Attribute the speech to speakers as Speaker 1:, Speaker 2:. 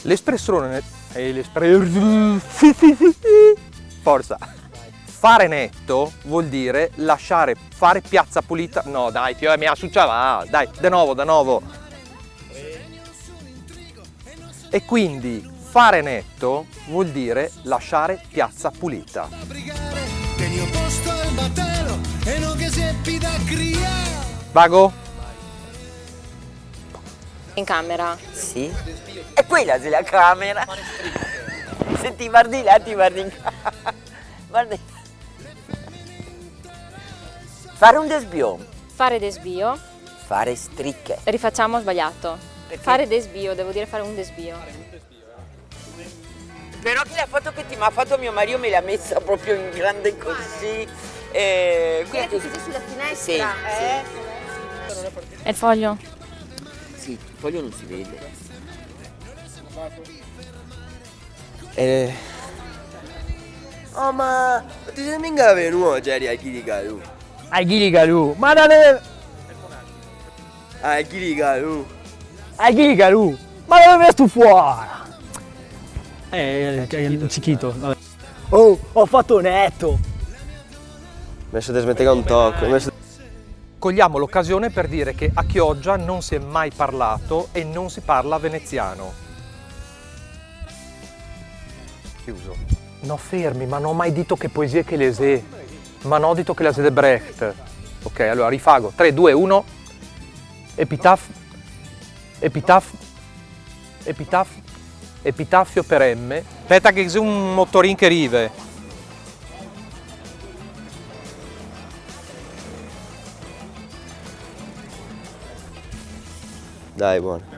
Speaker 1: L'espressione... Forza! Fare netto vuol dire fare piazza pulita... No dai, mi ha succiava, dai, de nuovo. E quindi fare netto vuol dire lasciare piazza pulita. Vago?
Speaker 2: In camera.
Speaker 3: Sì. E quella è la camera. Se ti guardi là, ti guardi in camera. Guarda. Fare un desvio.
Speaker 2: Fare desvio.
Speaker 3: Fare stricche.
Speaker 2: Rifacciamo sbagliato.
Speaker 3: Perché?
Speaker 2: Fare desvio, devo dire fare un desvio.
Speaker 3: Però che la foto che ti mi ha fatto mio marito me l'ha messa proprio in grande così.
Speaker 4: Quella che siete sulla finestra,
Speaker 3: Sì,
Speaker 2: E il foglio?
Speaker 3: sì, il foglio non si vede.
Speaker 5: Oh ma ti sei mica venuto Jerry a Chiricalu?
Speaker 6: A Chiricalu, ma da dove...
Speaker 5: A Chiricalu?
Speaker 6: A Chiricalu, ma dove vai tu fuori? Cicchito, vabbè. Oh, ho fatto netto.
Speaker 5: Mi sono smettendo un tocco.
Speaker 1: Cogliamo l'occasione per dire che a Chioggia non si è mai parlato e non si parla veneziano. Chiuso. No, fermi, ma non ho mai detto che poesie che le sé. Ma non ho detto che la sé de Brecht. Ok, allora rifago. 3, 2, 1. Epitaffio per M. Aspetta che c'è un motorin che rive.
Speaker 5: Dai, buono.